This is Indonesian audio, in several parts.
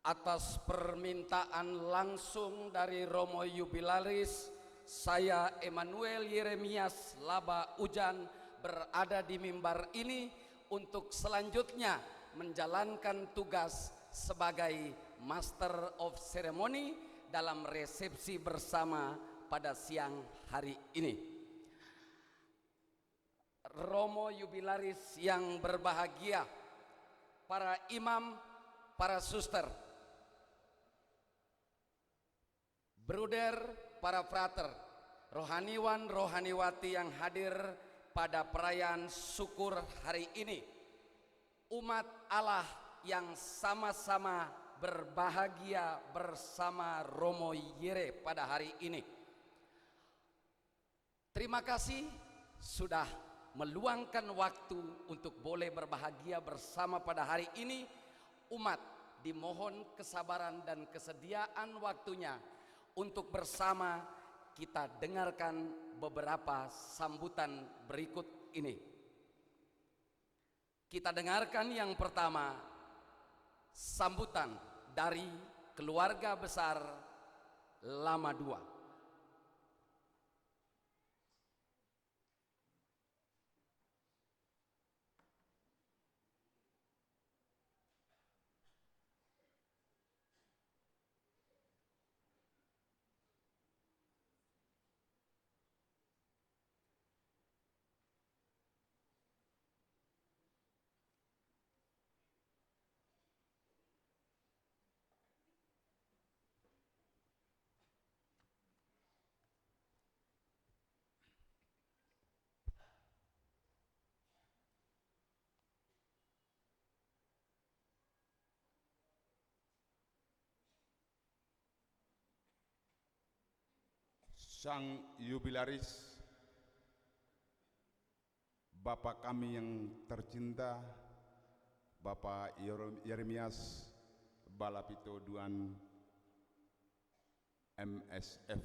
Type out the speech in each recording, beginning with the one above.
Atas permintaan langsung dari Romo Jubilaris, saya Emmanuel Yeremias Laba Ujan berada di mimbar ini untuk selanjutnya menjalankan tugas sebagai Master of Ceremony dalam resepsi bersama pada siang hari ini. Romo Jubilaris yang berbahagia, para imam, para suster, bruder, para frater, rohaniwan, rohaniwati yang hadir pada perayaan syukur hari ini, umat Allah yang sama-sama berbahagia bersama Romo Yere pada hari ini. Terima kasih sudah meluangkan waktu untuk boleh berbahagia bersama pada hari ini. Umat dimohon kesabaran dan kesediaan waktunya untuk bersama kita dengarkan beberapa sambutan berikut ini. Kita dengarkan yang pertama, sambutan dari keluarga besar Lama II. Sang Jubilaris, Bapak kami yang tercinta, Bapak Yeremias Balapito Duan MSF,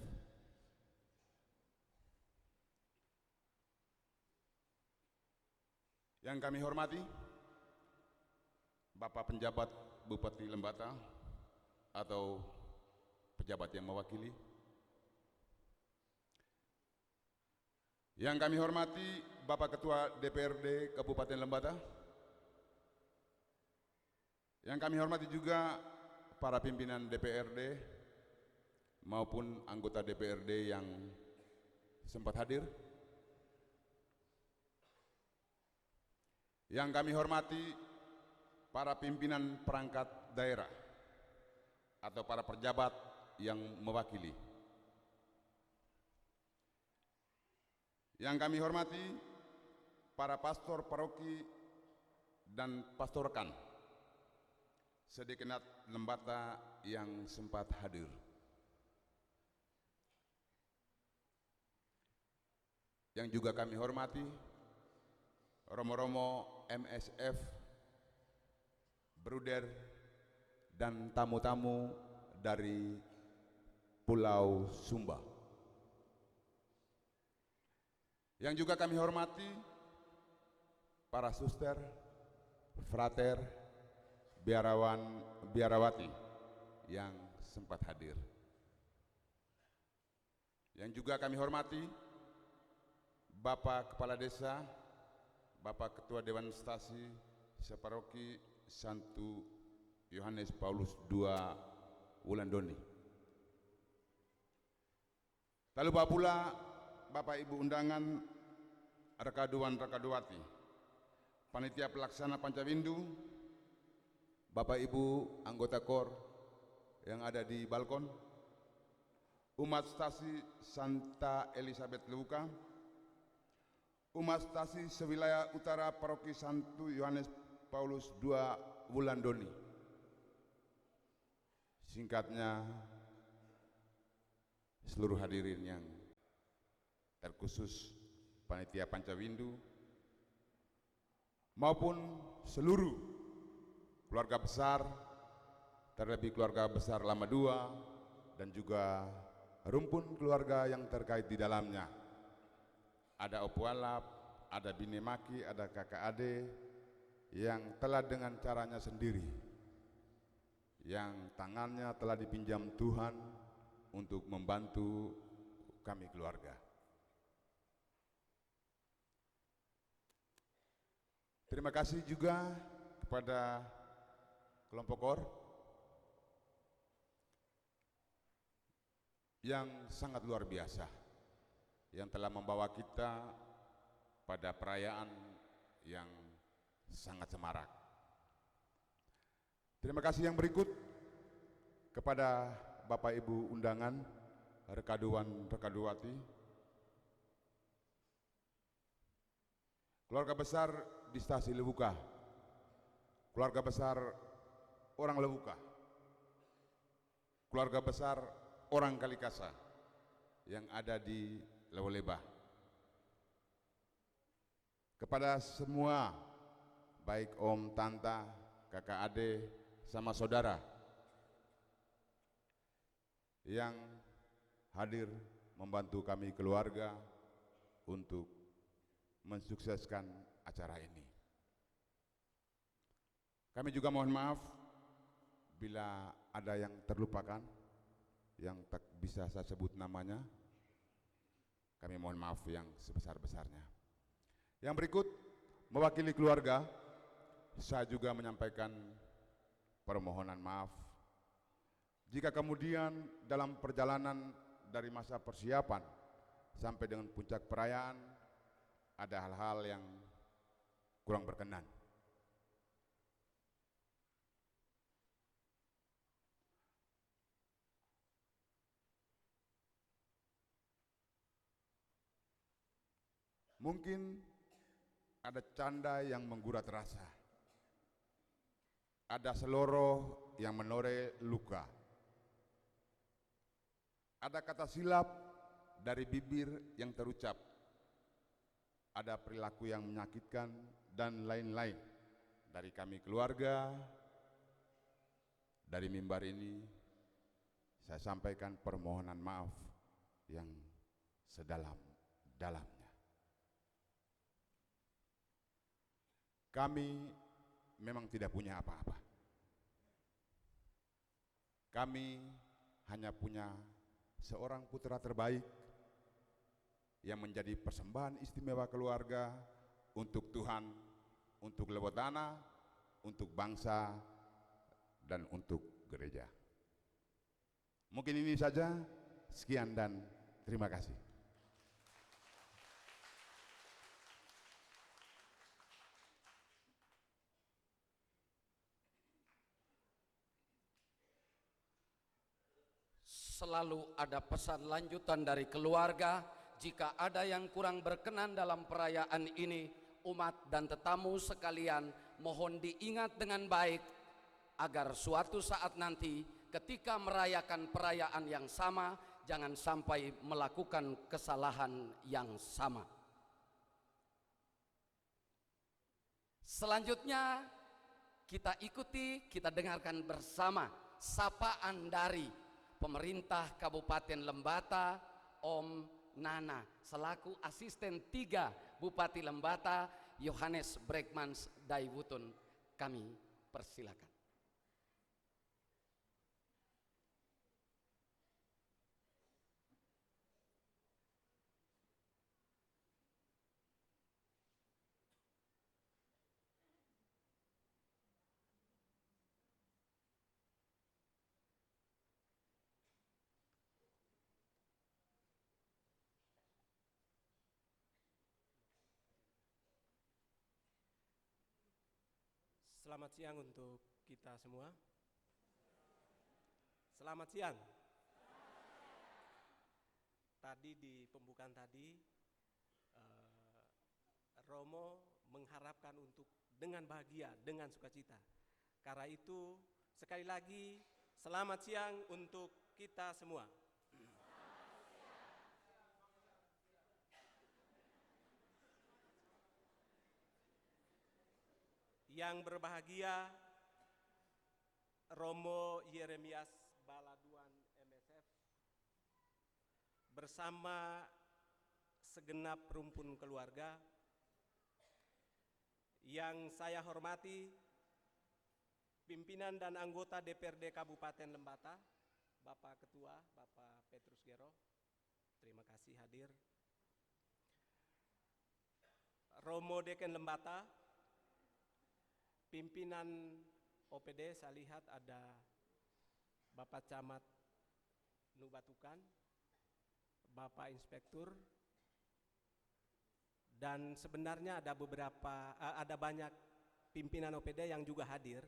yang kami hormati Bapak penjabat Bupati Lembata atau pejabat yang mewakili, yang kami hormati Bapak Ketua DPRD Kabupaten Lembata, yang kami hormati juga para pimpinan DPRD maupun anggota DPRD yang sempat hadir, yang kami hormati para pimpinan perangkat daerah atau para pejabat yang mewakili, yang kami hormati para pastor paroki dan pastorkan sedekenat Lembata yang sempat hadir, yang juga kami hormati romo-romo MSF, bruder, dan tamu-tamu dari Pulau Sumba, yang juga kami hormati para suster, frater, biarawan, biarawati yang sempat hadir, yang juga kami hormati Bapak Kepala Desa, Bapak Ketua Dewan Stasi Separoki Santu Yohanes Paulus II Wulandoni. Lalu pula Bapak Ibu undangan, rekaduan rekaduwati, panitia pelaksana Pancawindu, Bapak Ibu anggota KOR yang ada di balkon, umat stasi Santa Elizabeth Leuka, umat stasi sewilayah utara Paroki Santu Yohanes Paulus II Wulandoni. Singkatnya, seluruh hadirin yang terkhusus panitia Pancawindu maupun seluruh keluarga besar, terlebih keluarga besar Lama II dan juga rumpun keluarga yang terkait di dalamnya. Ada Opualap, ada Binemaki, ada kakak ade yang telah dengan caranya sendiri, yang tangannya telah dipinjam Tuhan untuk membantu kami keluarga. Terima kasih juga kepada kelompok KOR yang sangat luar biasa, yang telah membawa kita pada perayaan yang sangat semarak. Terima kasih yang berikut kepada Bapak Ibu undangan, Rekaduan Rekaduwati, keluarga besar di Stasi Lebuka, keluarga besar orang Lebuka, keluarga besar orang Kalikasa yang ada di Lewoleba. Kepada semua, baik om, tanta, kakak, adik, sama saudara yang hadir membantu kami keluarga untuk mensukseskan acara ini. Kami juga mohon maaf bila ada yang terlupakan, yang tak bisa saya sebut namanya. Kami mohon maaf yang sebesar-besarnya. Yang berikut, mewakili keluarga, saya juga menyampaikan permohonan maaf jika kemudian dalam perjalanan dari masa persiapan sampai dengan puncak perayaan ada hal-hal yang kurang berkenan. Mungkin ada canda yang menggurat rasa, ada seloroh yang menoreh luka, ada kata silap dari bibir yang terucap, ada perilaku yang menyakitkan, dan lain-lain. Dari kami keluarga, dari mimbar ini, saya sampaikan permohonan maaf yang sedalam-dalamnya. Kami memang tidak punya apa-apa. Kami hanya punya seorang putra terbaik yang menjadi persembahan istimewa keluarga untuk Tuhan, untuk Lewotana, untuk bangsa, dan untuk gereja. Mungkin ini saja, sekian dan terima kasih. Selalu ada pesan lanjutan dari keluarga, jika ada yang kurang berkenan dalam perayaan ini, umat dan tetamu sekalian mohon diingat dengan baik, agar suatu saat nanti ketika merayakan perayaan yang sama, jangan sampai melakukan kesalahan yang sama. Selanjutnya kita ikuti, kita dengarkan bersama sapaan dari pemerintah Kabupaten Lembata, Om Nana, selaku asisten 3 Bupati Lembata, Yohanes Bregmans Daiwutun. Kami persilakan. Selamat siang untuk kita semua. Selamat siang. Tadi di pembukaan tadi, Romo mengharapkan untuk dengan bahagia, dengan sukacita. Karena itu, sekali lagi, selamat siang untuk kita semua. Yang berbahagia, Romo Yeremias Baladuan MSF bersama segenap rumpun keluarga yang saya hormati, pimpinan dan anggota DPRD Kabupaten Lembata, Bapak Ketua, Bapak Petrus Gero, terima kasih hadir. Romo Deken Lembata, pimpinan OPD, saya lihat ada Bapak Camat Nubatukan, Bapak Inspektur, dan sebenarnya ada banyak pimpinan OPD yang juga hadir,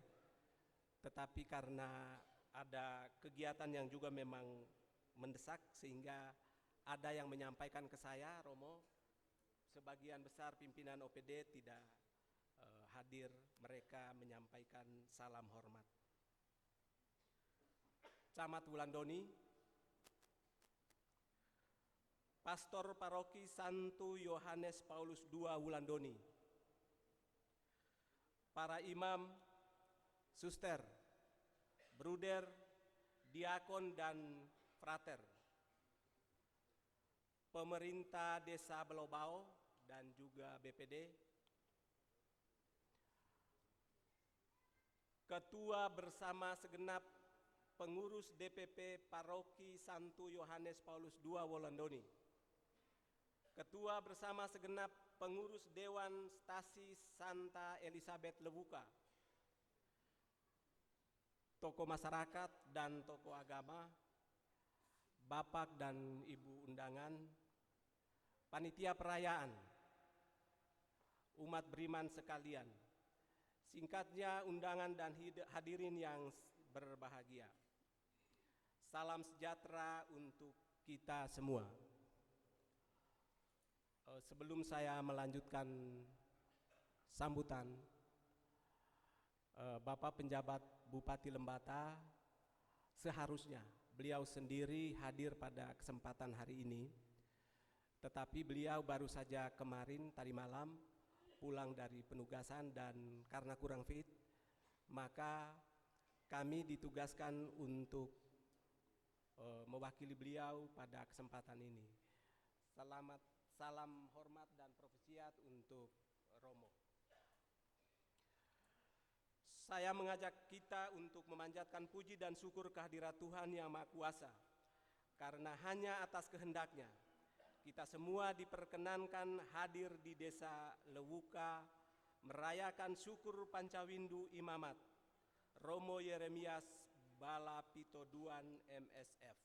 tetapi karena ada kegiatan yang juga memang mendesak sehingga ada yang menyampaikan ke saya, Romo, sebagian besar pimpinan OPD tidak hadir, mereka menyampaikan salam hormat. Camat Wulandoni, Pastor Paroki Santo Yohanes Paulus II Wulandoni, para imam, suster, bruder, diakon dan frater, pemerintah Desa Belobao dan juga BPD, ketua bersama segenap pengurus DPP Paroki Santo Yohanes Paulus II Wulandoni, ketua bersama segenap pengurus Dewan Stasi Santa Elizabeth Lewuka, tokoh masyarakat dan tokoh agama, Bapak dan Ibu undangan, panitia perayaan, umat beriman sekalian, singkatnya undangan dan hadirin yang berbahagia. Salam sejahtera untuk kita semua. Sebelum saya melanjutkan sambutan, Bapak Penjabat Bupati Lembata seharusnya beliau sendiri hadir pada kesempatan hari ini, tetapi beliau baru saja kemarin tadi malam pulang dari penugasan dan karena kurang fit, maka kami ditugaskan untuk mewakili beliau pada kesempatan ini. Salam hormat dan propesiat untuk Romo. Saya mengajak kita untuk memanjatkan puji dan syukur kehadirat Tuhan Yang Maha Kuasa, karena hanya atas kehendaknya kita semua diperkenankan hadir di Desa Lewuka merayakan syukur Pancawindu Imamat Romo Yeremias Balapitoduan MSF.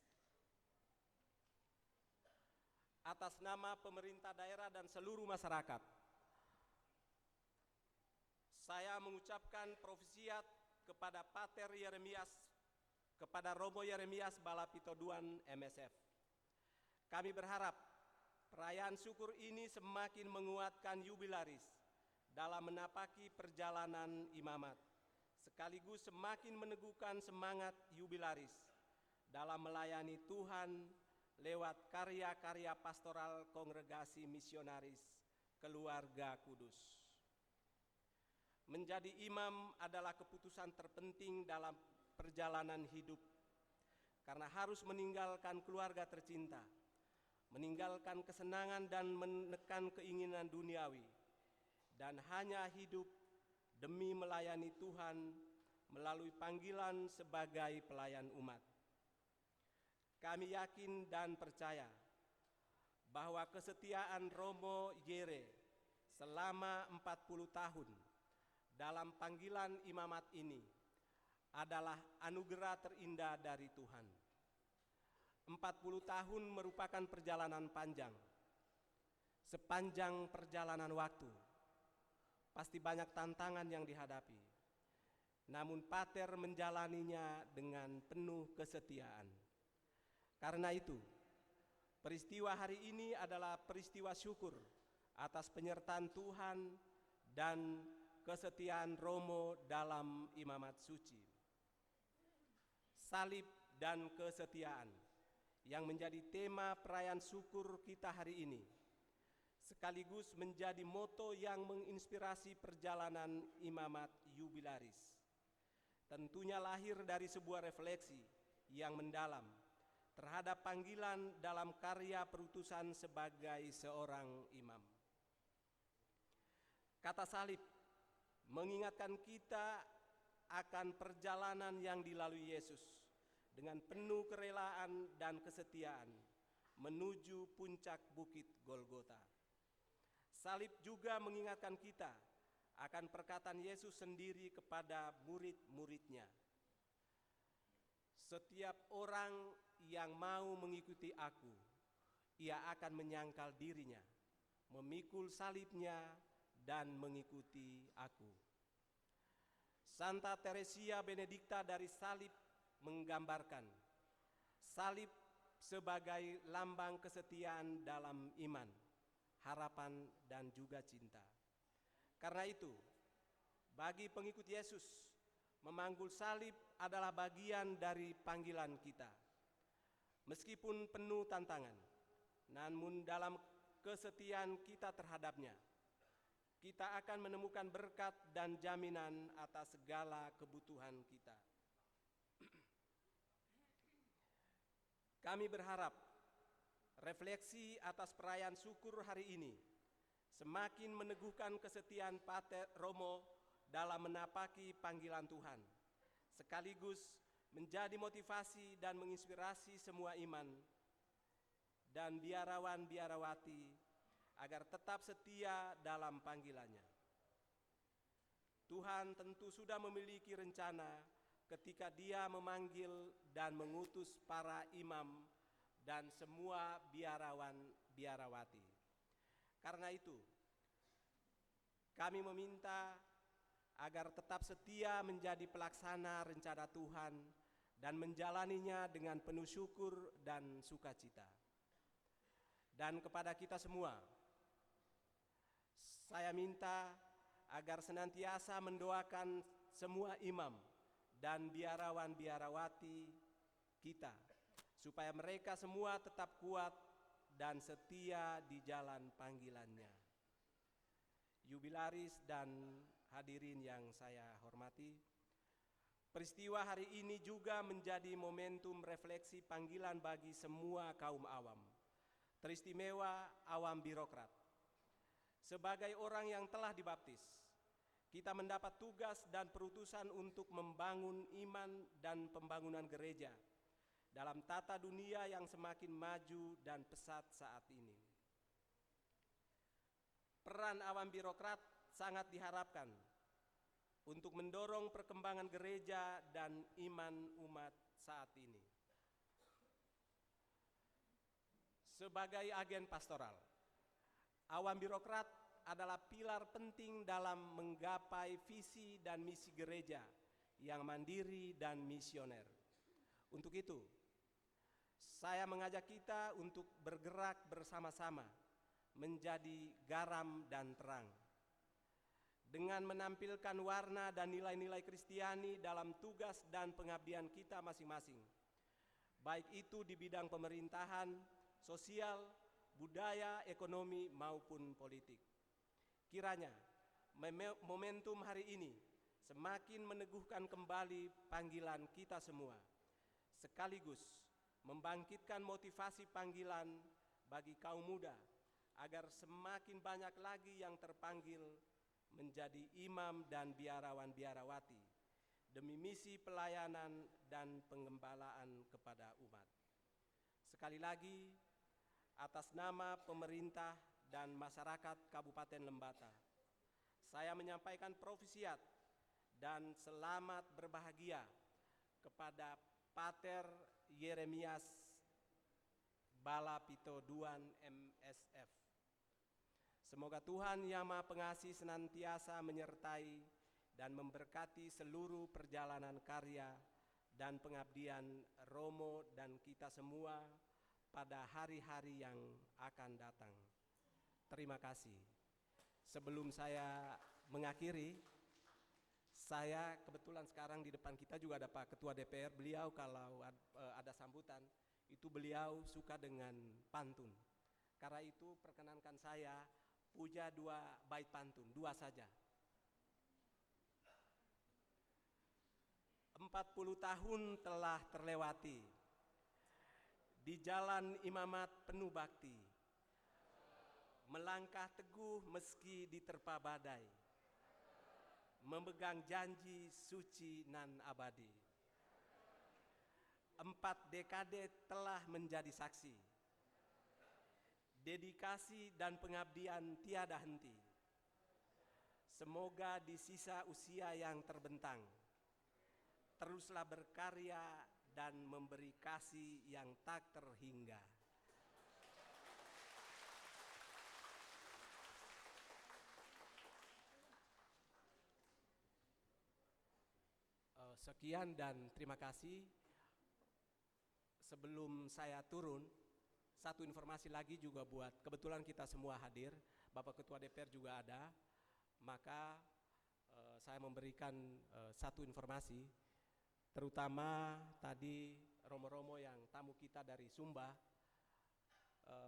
Atas nama pemerintah daerah dan seluruh masyarakat, saya mengucapkan profesiat kepada Pater Yeremias, kepada Romo Yeremias Balapitoduan MSF. Kami berharap perayaan syukur ini semakin menguatkan jubilaris dalam menapaki perjalanan imamat, sekaligus semakin meneguhkan semangat jubilaris dalam melayani Tuhan lewat karya-karya pastoral Kongregasi Misionaris Keluarga Kudus. Menjadi imam adalah keputusan terpenting dalam perjalanan hidup, karena harus meninggalkan keluarga tercinta, meninggalkan kesenangan dan menekan keinginan duniawi, dan hanya hidup demi melayani Tuhan melalui panggilan sebagai pelayan umat. Kami yakin dan percaya bahwa kesetiaan Romo Yere selama 40 tahun dalam panggilan imamat ini adalah anugerah terindah dari Tuhan. 40 tahun merupakan perjalanan panjang. Sepanjang perjalanan waktu, pasti banyak tantangan yang dihadapi. Namun Pater menjalaninya dengan penuh kesetiaan. Karena itu, peristiwa hari ini adalah peristiwa syukur atas penyertaan Tuhan dan kesetiaan Romo dalam imamat suci. Salib dan kesetiaan yang menjadi tema perayaan syukur kita hari ini, sekaligus menjadi moto yang menginspirasi perjalanan imamat jubilaris. Tentunya lahir dari sebuah refleksi yang mendalam terhadap panggilan dalam karya perutusan sebagai seorang imam. Kata salib mengingatkan kita akan perjalanan yang dilalui Yesus dengan penuh kerelaan dan kesetiaan menuju puncak bukit Golgota. Salib juga mengingatkan kita akan perkataan Yesus sendiri kepada murid-muridnya. Setiap orang yang mau mengikuti aku, ia akan menyangkal dirinya, memikul salibnya, dan mengikuti aku. Santa Teresia Benedikta dari salib menggambarkan salib sebagai lambang kesetiaan dalam iman, harapan, dan juga cinta. Karena itu, bagi pengikut Yesus, memanggul salib adalah bagian dari panggilan kita. Meskipun penuh tantangan, namun dalam kesetiaan kita terhadapnya, kita akan menemukan berkat dan jaminan atas segala kebutuhan kita. Kami berharap refleksi atas perayaan syukur hari ini semakin meneguhkan kesetiaan Pater Romo dalam menapaki panggilan Tuhan, sekaligus menjadi motivasi dan menginspirasi semua iman dan biarawan-biarawati agar tetap setia dalam panggilannya. Tuhan tentu sudah memiliki rencana ketika Dia memanggil dan mengutus para imam dan semua biarawan-biarawati. Karena itu, kami meminta agar tetap setia menjadi pelaksana rencana Tuhan dan menjalaninya dengan penuh syukur dan sukacita. Dan kepada kita semua, saya minta agar senantiasa mendoakan semua imam dan biarawan-biarawati kita, supaya mereka semua tetap kuat dan setia di jalan panggilannya. Jubilaris dan hadirin yang saya hormati, peristiwa hari ini juga menjadi momentum refleksi panggilan bagi semua kaum awam, teristimewa awam birokrat. Sebagai orang yang telah dibaptis, kita mendapat tugas dan perutusan untuk membangun iman dan pembangunan gereja dalam tata dunia yang semakin maju dan pesat saat ini. Peran awam birokrat sangat diharapkan untuk mendorong perkembangan gereja dan iman umat saat ini. Sebagai agen pastoral, awam birokrat adalah pilar penting dalam menggapai visi dan misi gereja yang mandiri dan misioner. Untuk itu, saya mengajak kita untuk bergerak bersama-sama menjadi garam dan terang, dengan menampilkan warna dan nilai-nilai Kristiani dalam tugas dan pengabdian kita masing-masing, baik itu di bidang pemerintahan, sosial, budaya, ekonomi, maupun politik. Kiranya momentum hari ini semakin meneguhkan kembali panggilan kita semua, sekaligus membangkitkan motivasi panggilan bagi kaum muda agar semakin banyak lagi yang terpanggil menjadi imam dan biarawan-biarawati demi misi pelayanan dan pengembalaan kepada umat. Sekali lagi, atas nama pemerintah dan masyarakat Kabupaten Lembata, saya menyampaikan profisiat dan selamat berbahagia kepada Pater Yeremias Balapito Duan MSF. Semoga Tuhan Yang Maha Pengasih senantiasa menyertai dan memberkati seluruh perjalanan karya dan pengabdian Romo dan kita semua pada hari-hari yang akan datang. Terima kasih. Sebelum saya mengakhiri, saya kebetulan sekarang di depan kita juga ada Pak Ketua DPR. Beliau kalau ada sambutan, itu beliau suka dengan pantun. Karena itu perkenankan saya puja 2 bait pantun, 2 saja. 40 tahun telah terlewati di jalan imamat penuh bakti, melangkah teguh meski diterpa badai, memegang janji suci nan abadi. 4 dekade telah menjadi saksi. Dedikasi dan pengabdian tiada henti. Semoga di sisa usia yang terbentang, teruslah berkarya dan memberi kasih yang tak terhingga. Sekian dan terima kasih. Sebelum saya turun, satu informasi lagi juga buat, kebetulan kita semua hadir, Bapak Ketua DPR juga ada, maka saya memberikan satu informasi, terutama tadi romo-romo yang tamu kita dari Sumba,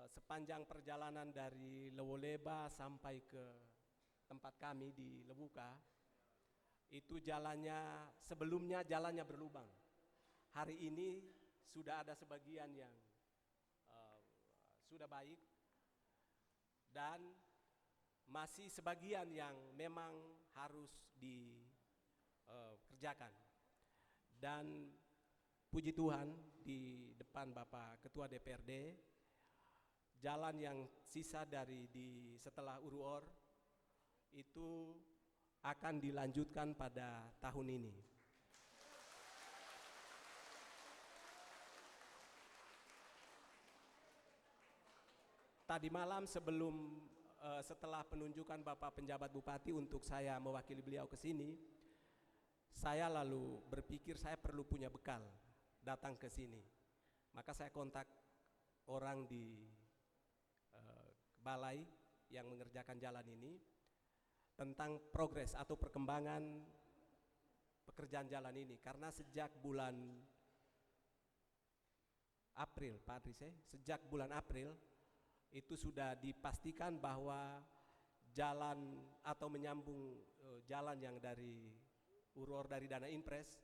sepanjang perjalanan dari Lewoleba sampai ke tempat kami di Lebuka, itu jalannya, sebelumnya jalannya berlubang. Hari ini sudah ada sebagian yang sudah baik dan masih sebagian yang memang harus dikerjakan. Dan puji Tuhan di depan Bapak Ketua DPRD, jalan yang sisa di setelah Uruor itu akan dilanjutkan pada tahun ini. Tadi malam setelah penunjukan Bapak Penjabat Bupati untuk saya mewakili beliau ke sini, saya lalu berpikir saya perlu punya bekal datang ke sini. Maka saya kontak orang di balai yang mengerjakan jalan ini tentang progres atau perkembangan pekerjaan jalan ini. Karena sejak bulan April, Pak Adrise, sejak bulan April itu sudah dipastikan bahwa jalan atau menyambung jalan yang dari Uruor dari Dana Impres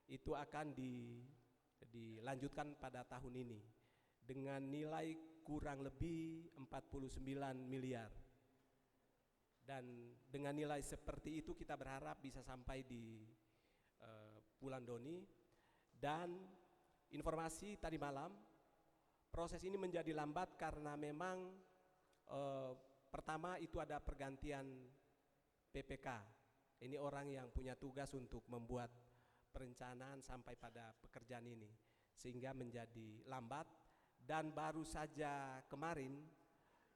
itu akan dilanjutkan pada tahun ini dengan nilai kurang lebih 49 miliar. Dan dengan nilai seperti itu kita berharap bisa sampai di bulan Doni. Dan informasi tadi malam, proses ini menjadi lambat karena memang pertama itu ada pergantian PPK. Ini orang yang punya tugas untuk membuat perencanaan sampai pada pekerjaan ini, sehingga menjadi lambat. Dan baru saja kemarin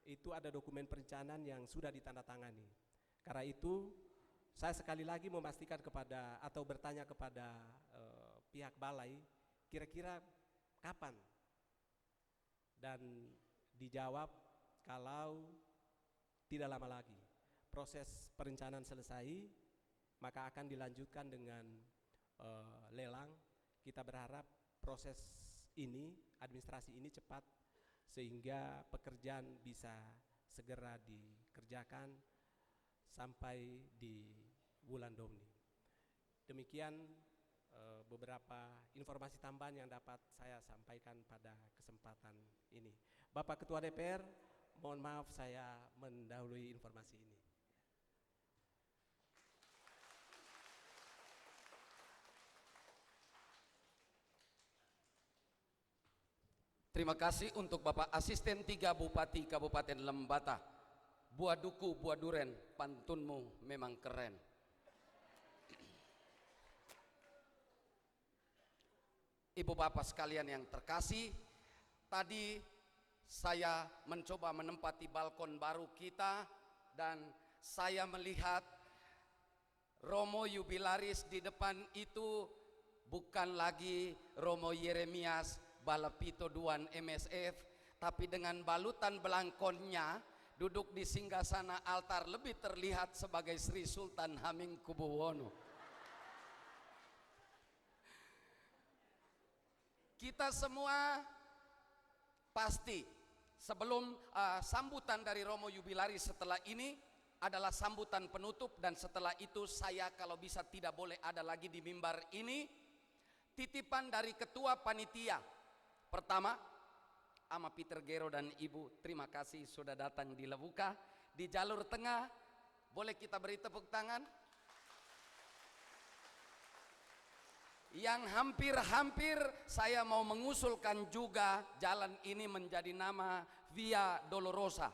itu ada dokumen perencanaan yang sudah ditandatangani. Karena itu saya sekali lagi memastikan kepada atau bertanya kepada pihak balai, kira-kira kapan? Dan dijawab kalau tidak lama lagi proses perencanaan selesai, maka akan dilanjutkan dengan lelang. Kita berharap proses ini, administrasi ini cepat sehingga pekerjaan bisa segera dikerjakan sampai di bulan Domini. Demikian beberapa informasi tambahan yang dapat saya sampaikan pada kesempatan ini. Bapak Ketua DPR, mohon maaf saya mendahului informasi ini. Terima kasih untuk Bapak Asisten 3 Bupati Kabupaten Lembata. Buah duku, buah duren, pantunmu memang keren. Ibu bapak sekalian yang terkasih, tadi saya mencoba menempati balkon baru kita dan saya melihat Romo Jubilaris di depan itu bukan lagi Romo Yeremias Balapito Duan MSF, tapi dengan balutan belangkonnya duduk di singgasana altar lebih terlihat sebagai Sri Sultan Hamengkubuwono. Kita semua pasti sebelum sambutan dari Romo Jubilaris setelah ini adalah sambutan penutup, dan setelah itu saya kalau bisa tidak boleh ada lagi di mimbar ini. Titipan dari Ketua Panitia. Pertama, Ama Peter Gero dan Ibu, terima kasih sudah datang di Lebuka. Di jalur tengah, boleh kita beri tepuk tangan. Yang hampir-hampir saya mau mengusulkan juga jalan ini menjadi nama Via Dolorosa.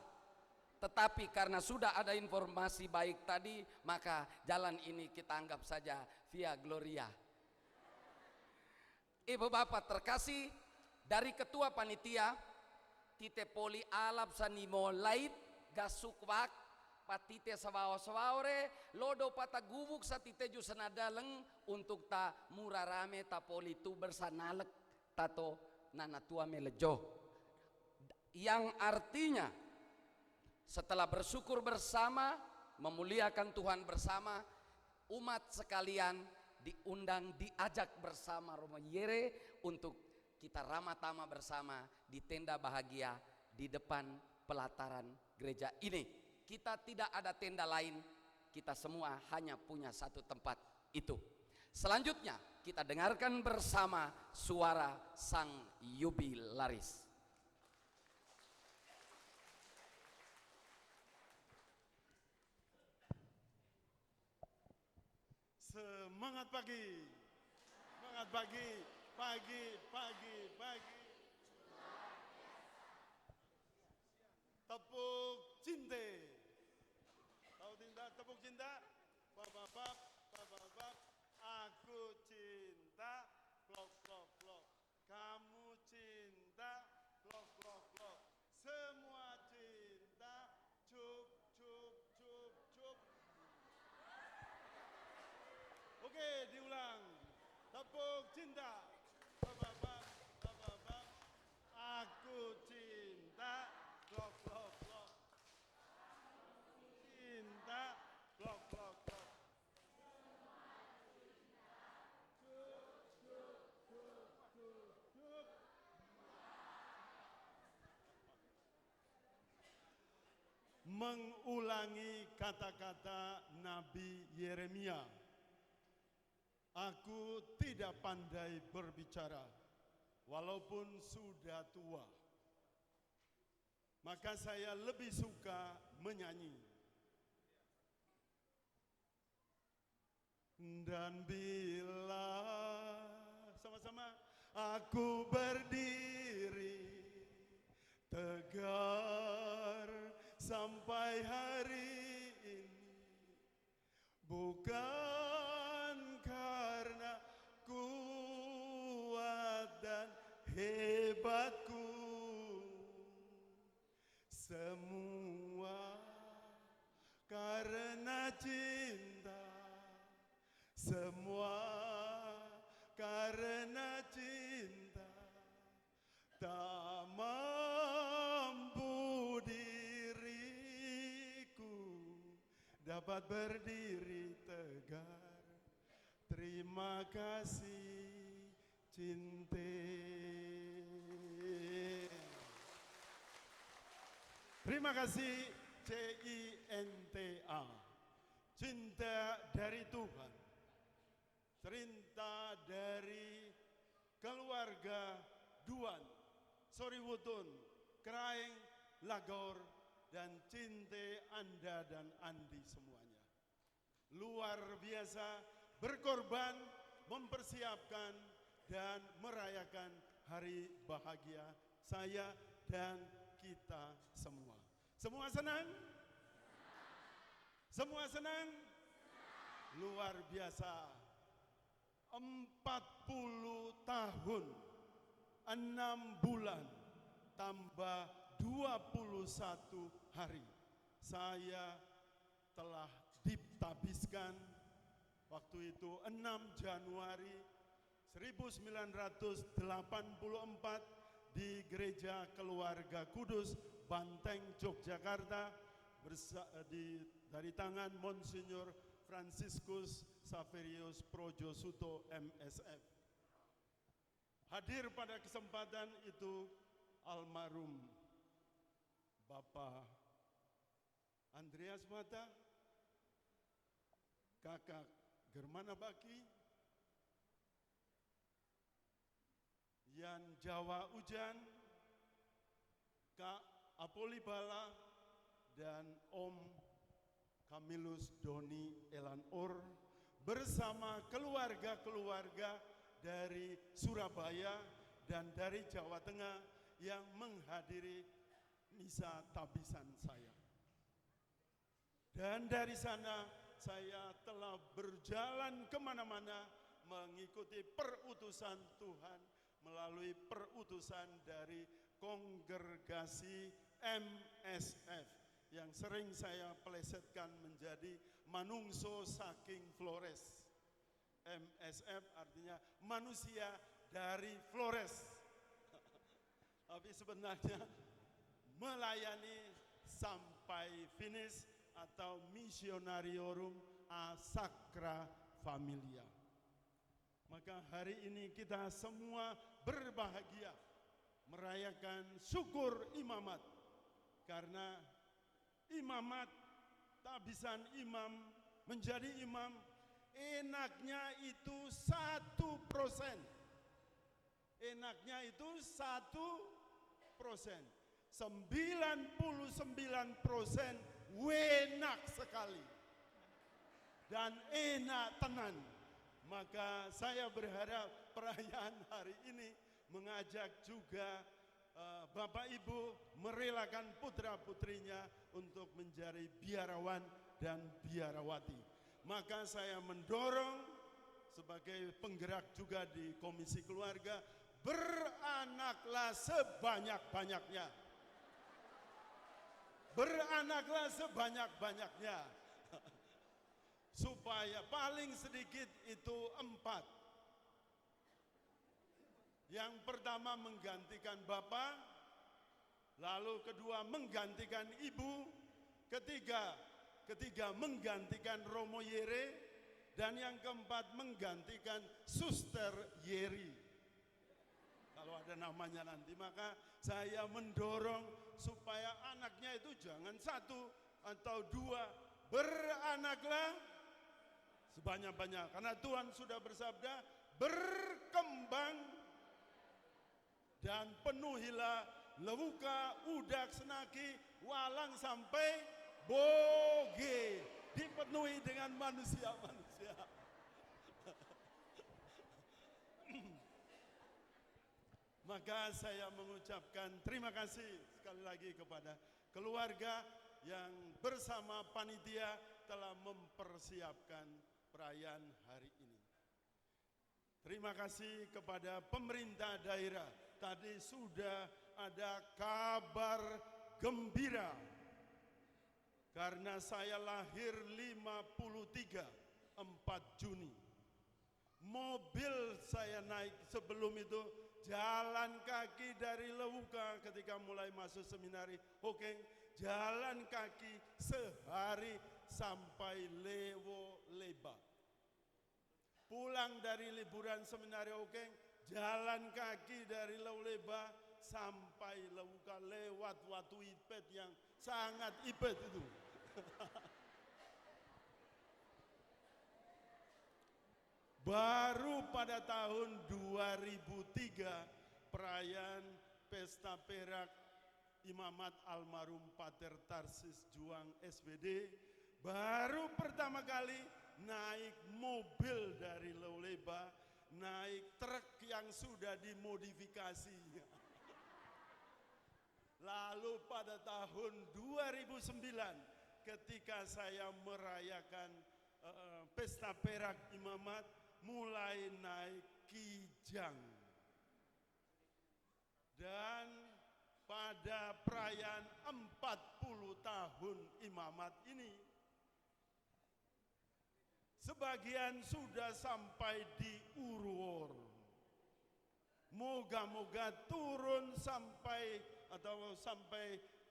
Tetapi karena sudah ada informasi baik tadi, maka jalan ini kita anggap saja Via Gloria. Ibu bapak terkasih, dari ketua panitia tite poli alap sanimo lait gasukwak patite sawaore lodo pata gubuk satite ju sanadaleng untuk ta murarame ta poli tu bersanalek tato nanatua melejo, yang artinya setelah bersyukur bersama, memuliakan Tuhan bersama, umat sekalian diundang, diajak bersama Romo Yere untuk kita ramah-tamah bersama di tenda bahagia di depan pelataran gereja ini. Kita tidak ada tenda lain, kita semua hanya punya satu tempat itu. Selanjutnya kita dengarkan bersama suara sang yubilaris. Semangat pagi, semangat pagi, pagi, pagi, pagi. Tepuk cinta, tahu tidak tepuk cinta? Bab, aku cinta, vlog, vlog, vlog. Kamu cinta, vlog, vlog, vlog. Semua cinta, cup, cup, cup, cup. Oke, diulang. Tepuk cinta. Aku cinta. Blok, blok, blok. Cinta. Blok, blok, blok. Mengulangi kata-kata Nabi Yeremia. Aku tidak pandai berbicara, walaupun sudah tua. Maka saya lebih suka menyanyi. Dan bila sama-sama aku berdiri tegar sampai hari ini, bukan karena kuat dan hebatku, semua karena cinta, semua karena cinta. Tak mampu diriku dapat berdiri tegar. Terima kasih cinta. Terima kasih CINTA. Cinta dari Tuhan. Cinta dari keluarga Duan, Soriwutun, Kraeng, Lagor, dan Cinte, Anda dan Andi semuanya. Luar biasa berkorban, mempersiapkan dan merayakan hari bahagia saya dan kita semua. Semua senang? Semua senang? Luar biasa. 40 tahun, 6 bulan, tambah 21 hari. Saya telah ditabiskan waktu itu 6 Januari 1984 di Gereja Keluarga Kudus, Banteng, Yogyakarta, dari tangan Monsinyur Franciscus Saverius Projosuto MSF. Hadir pada kesempatan itu almarhum Bapak Andreas Mata, Kakak Germana Baki, Yan Jawa Ujan, Kak Apoli Bala, dan Om Kamilus Doni Elan Or bersama keluarga-keluarga dari Surabaya dan dari Jawa Tengah yang menghadiri misa tabisan saya. Dan dari sana saya telah berjalan kemana-mana mengikuti perutusan Tuhan melalui perutusan dari kongregasi MSF yang sering saya plesetkan menjadi manungso saking Flores. MSF artinya manusia dari Flores. Tapi sebenarnya melayani sampai finish atau missionariorum a sacra familia. Maka hari ini kita semua berbahagia merayakan syukur imamat, karena imamat, tabisan imam, menjadi imam, enaknya itu 1%. Enaknya itu 1%. 99% wenak sekali. Dan enak tenan. Maka saya berharap perayaan hari ini mengajak juga Bapak Ibu merelakan putra-putrinya untuk menjadi biarawan dan biarawati. Maka saya mendorong sebagai penggerak juga di Komisi Keluarga, beranaklah sebanyak-banyaknya. Beranaklah sebanyak-banyaknya. Supaya paling sedikit itu 4. Yang pertama menggantikan bapak, lalu kedua menggantikan ibu, ketiga menggantikan Romo Yere, dan yang keempat menggantikan Suster Yeri. Kalau ada namanya nanti, maka saya mendorong supaya anaknya itu jangan 1 atau 2, beranaklah sebanyak-banyak. Karena Tuhan sudah bersabda, berkembang dan penuhilah lewuka, udak, senaki, walang sampai boge, dipenuhi dengan manusia-manusia. Maka saya mengucapkan terima kasih sekali lagi kepada keluarga yang bersama panitia telah mempersiapkan perayaan hari ini. Terima kasih kepada pemerintah daerah. Tadi sudah ada kabar gembira karena saya lahir 4 Juni. Mobil saya naik sebelum itu jalan kaki dari Lewuka ketika mulai masuk seminari Hokeng, jalan kaki sehari sampai Lewo Leba. Pulang dari liburan seminari Hokeng, jalan kaki dari Lewo Leba sampai Lewuka lewat Watu Ipet yang sangat ipet itu. Baru pada tahun 2003 perayaan Pesta Perak Imamat Almarhum Pater Tarsis Juang SBD baru pertama kali naik mobil dari Lewoleba, naik truk yang sudah dimodifikasi. Lalu pada tahun 2009 ketika saya merayakan Pesta Perak Imamat, mulai naik kijang. Dan pada perayaan 40 tahun imamat ini, sebagian sudah sampai di Urwor. Moga-moga turun sampai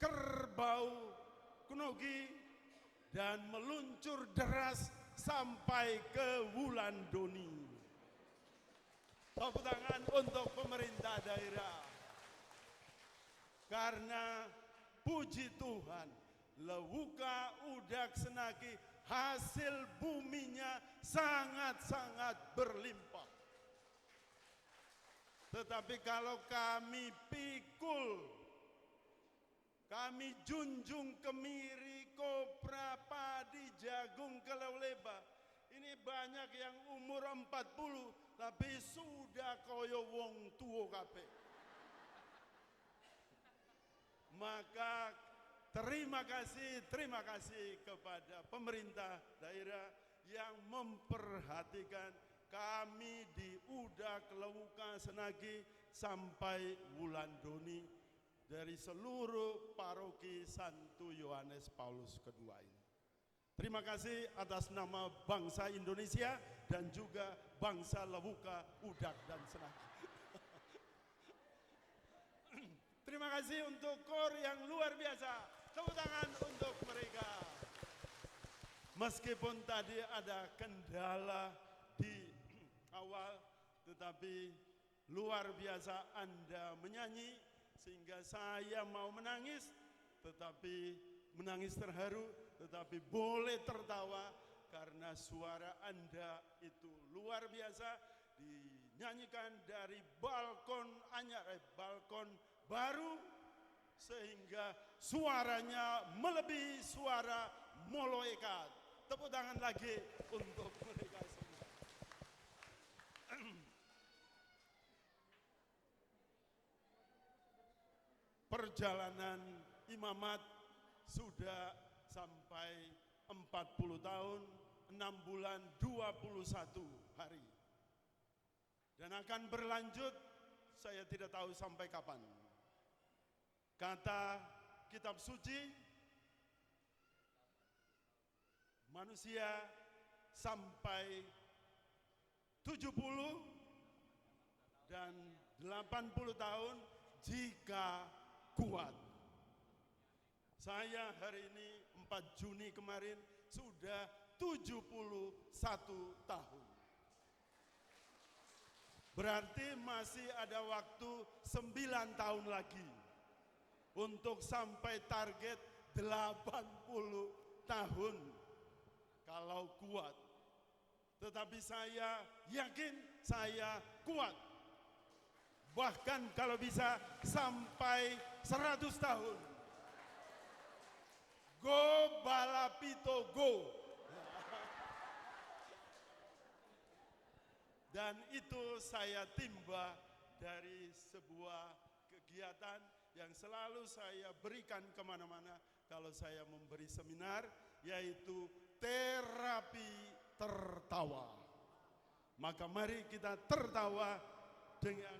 Kerbau Knogi dan meluncur deras sampai ke Wulandoni. Tepuk tangan untuk pemerintah daerah. Karena puji Tuhan, Lewuka Udak Senaki hasil buminya sangat-sangat berlimpah. Tetapi kalau kami pikul, kami junjung kemiri, kopra, padi, jagung, keleleba. Ini banyak yang umur 40 tapi sudah koyo wong tuwa kabeh. Maka terima kasih kepada pemerintah daerah yang memperhatikan kami di Udak, Lewuka, Senagi sampai Wulandoni dari seluruh paroki Santo Yohanes Paulus II ini. Terima kasih atas nama bangsa Indonesia dan juga bangsa Lewuka, Udak, dan Senagi. Terima kasih untuk KOR yang luar biasa. Tepuk tangan untuk mereka. Meskipun tadi ada kendala di awal, tetapi luar biasa Anda menyanyi sehingga saya mau menangis, tetapi menangis terharu, tetapi boleh tertawa karena suara Anda itu luar biasa, dinyanyikan dari balkon anyar, balkon baru, sehingga suaranya melebihi suara malaikat. Tepuk tangan lagi untuk mereka semua. Perjalanan imamat sudah sampai 40 tahun, 6 bulan, 21 hari. Dan akan berlanjut, saya tidak tahu sampai kapan. Kata kitab suci, manusia sampai 70 dan 80 tahun jika kuat. Saya hari ini 4 Juni kemarin sudah 71 tahun. Berarti masih ada waktu 9 tahun lagi untuk sampai target 80 tahun kalau kuat. Tetapi saya yakin saya kuat. Bahkan kalau bisa sampai 100 tahun. Go Balapito go. Dan itu saya timba dari sebuah kegiatan yang selalu saya berikan kemana-mana kalau saya memberi seminar, yaitu terapi tertawa. Maka mari kita tertawa dengan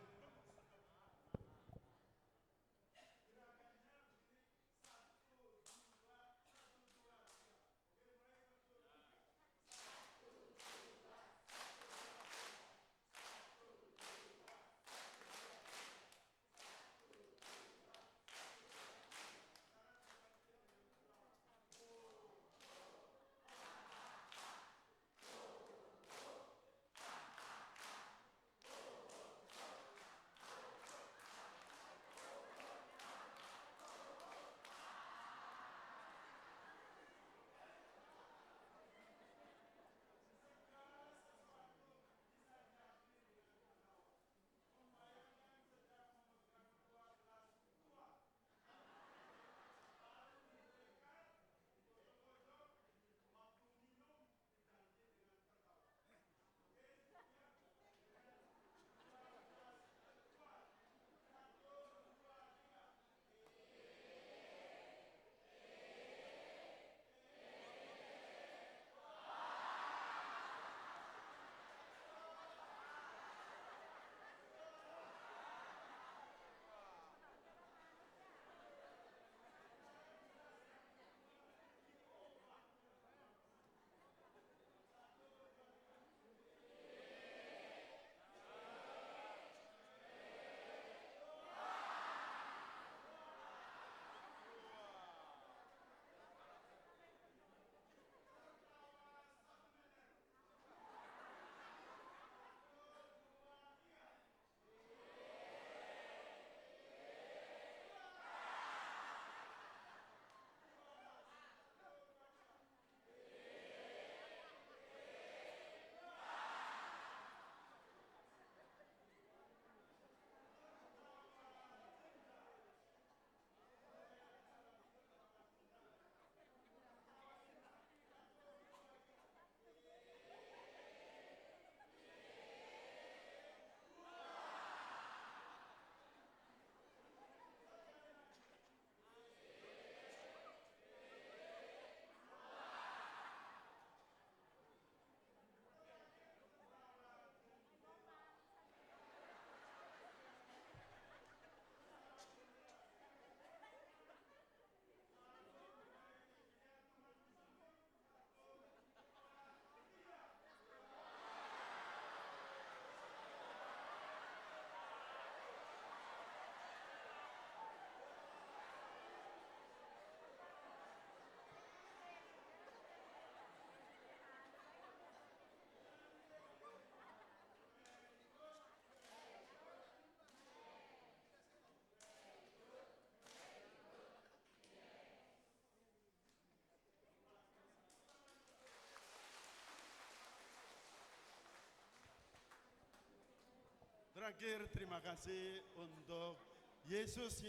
terakhir terima kasih untuk Yesus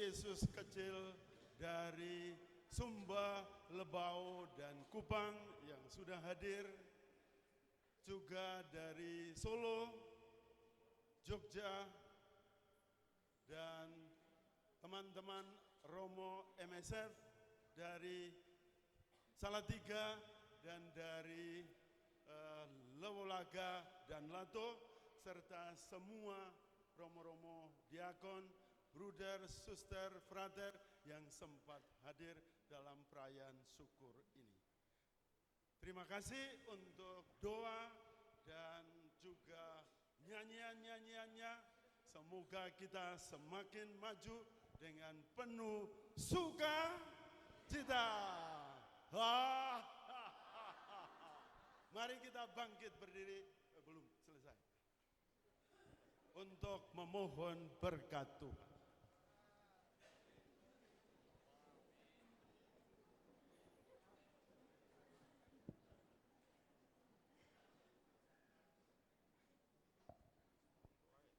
kecil dari Sumba, Lebau, dan Kupang yang sudah hadir, juga dari Solo, Jogja, dan teman-teman Romo MSF dari Salatiga dan dari Lewolaga dan Lato, serta semua romo-romo diakon, bruder, suster, frater yang sempat hadir dalam perayaan syukur ini. Terima kasih untuk doa dan juga nyanyian-nyanyiannya. Semoga kita semakin maju dengan penuh sukacita. Mari kita bangkit berdiri, belum selesai, untuk memohon berkat Tuhan.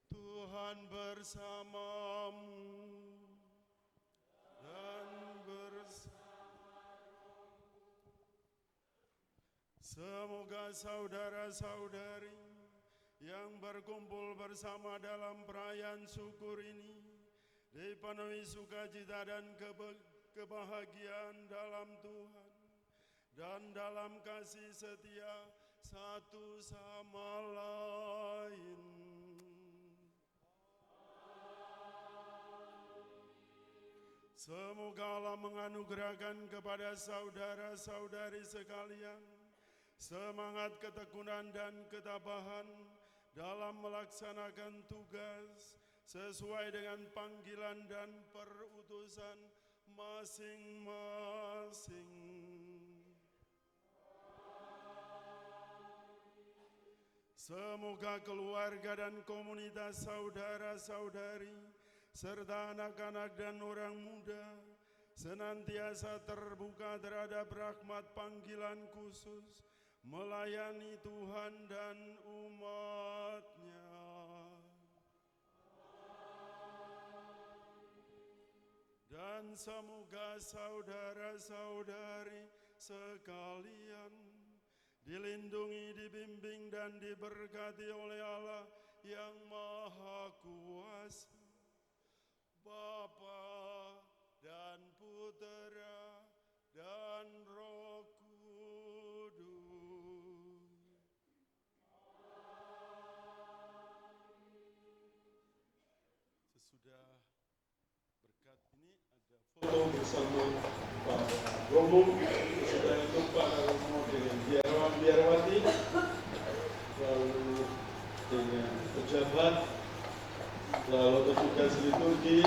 Tuhan bersamamu dan semoga saudara-saudari yang berkumpul bersama dalam perayaan syukur ini dipenuhi sukacita dan kebahagiaan dalam Tuhan dan dalam kasih setia satu sama lain. Semoga Allah menganugerahkan kepada saudara-saudari sekalian semangat ketekunan dan ketabahan dalam melaksanakan tugas sesuai dengan panggilan dan perutusan masing-masing. Semoga keluarga dan komunitas saudara-saudari serta anak-anak dan orang muda senantiasa terbuka terhadap rahmat panggilan khusus melayani Tuhan dan umat-Nya. Dan semoga saudara-saudari sekalian dilindungi, dibimbing, dan diberkati oleh Allah yang Maha Kuasa, Bapa dan Putera dan Roh Kudus. Sesudah berkat ini ada foto bersama Pak Romo, sudah itu Pak Romo dengan biarawati, lalu dengan pejabat, lalu petugas liturgi,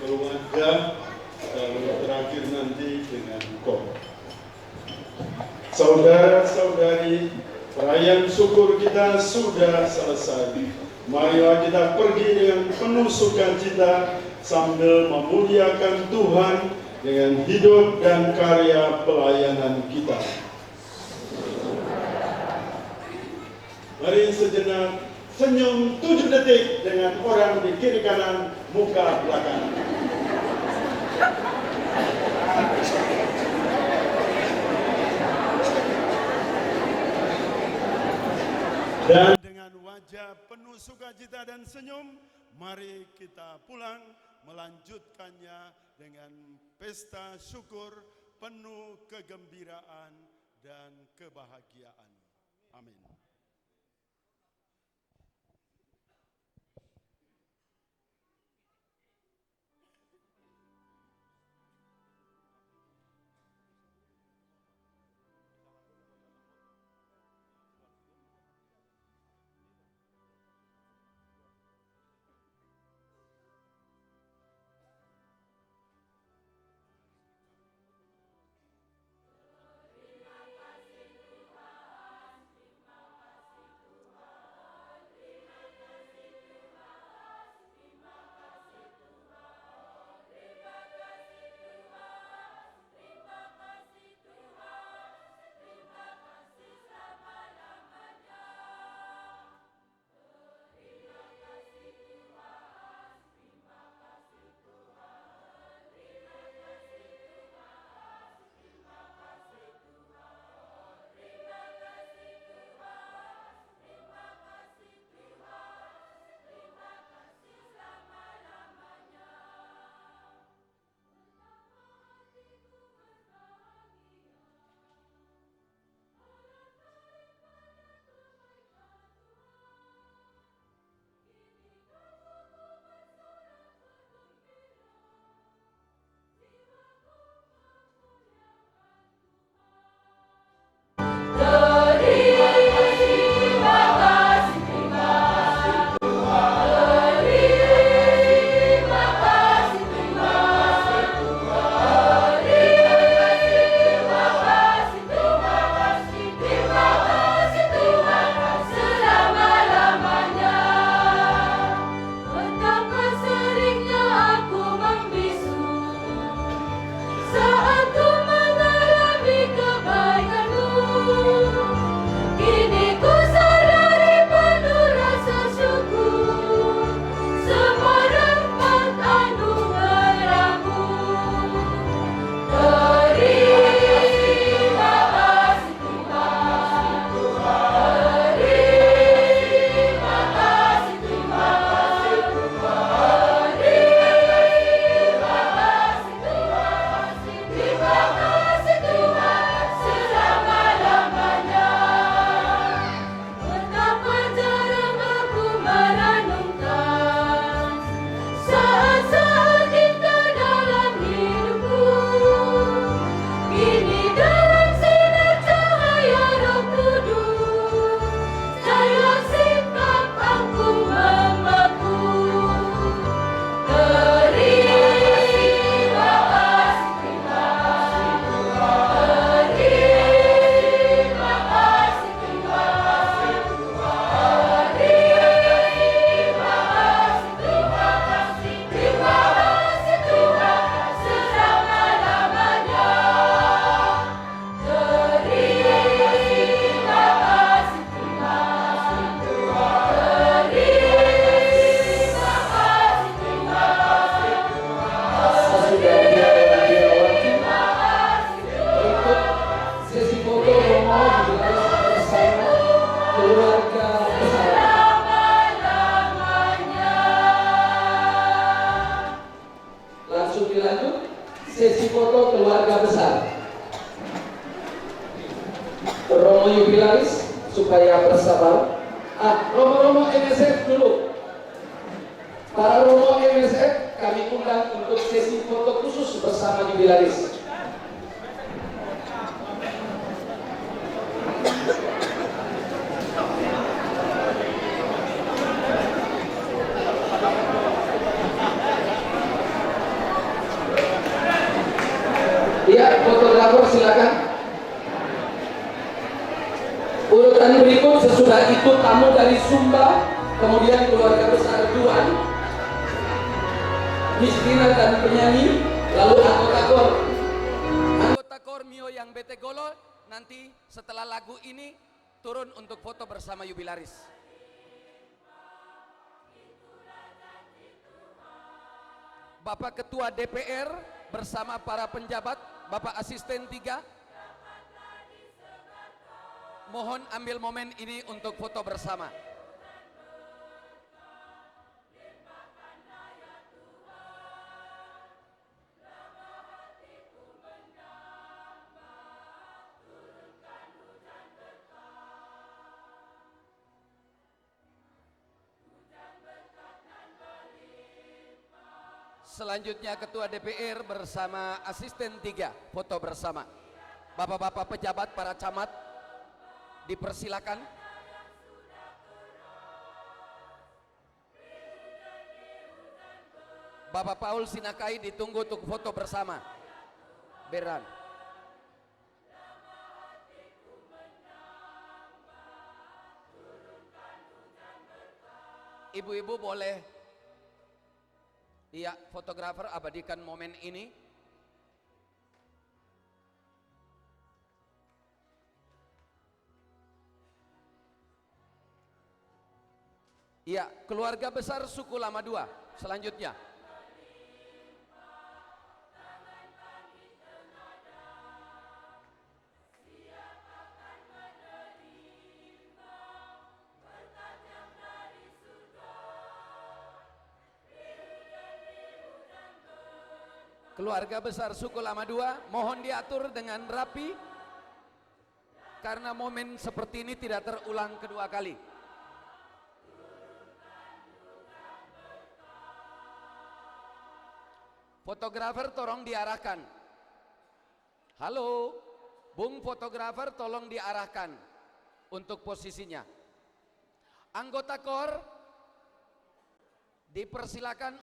keluarga, lalu terakhir nanti dengan KOM. Saudara-saudari, perayaan syukur kita sudah selesai. Marilah kita pergi dengan penuh sukacita sambil memuliakan Tuhan dengan hidup dan karya pelayanan kita. Mari sejenak senyum 7 detik dengan orang di kiri kanan muka belakang. Dan dengan wajah penuh sukacita dan senyum, mari kita pulang melanjutkannya dengan pesta syukur penuh kegembiraan dan kebahagiaan. Amin. keluar. Romo-romo MSF dulu. Para Romo MSF kami undang untuk sesi foto khusus bersama jubilaris. Iya, fotografer silakan. Urutan berikut sesudah itu tamu dari Sumba, kemudian keluarga besar Duan, Miskina dan penyanyi, lalu anggota KOR. Anggota KOR Mio yang bete golo nanti setelah lagu ini turun untuk foto bersama jubilaris. Bapak Ketua DPR bersama para penjabat, Bapak Asisten 3, mohon ambil momen ini untuk foto bersama. Selanjutnya Ketua DPR bersama Asisten 3, foto bersama. Bapak-bapak pejabat, para camat, dipersilakan. Bapak Paul Sinakai ditunggu untuk foto bersama. Beran. Ibu-ibu boleh. Iya, fotografer abadikan momen ini. Iya, keluarga besar suku Lama II. Selanjutnya. Keluarga besar suku Lama II, mohon diatur dengan rapi karena momen seperti ini tidak terulang kedua kali. Fotografer tolong diarahkan. Halo, Bung fotografer tolong diarahkan untuk posisinya. Anggota KOR dipersilakan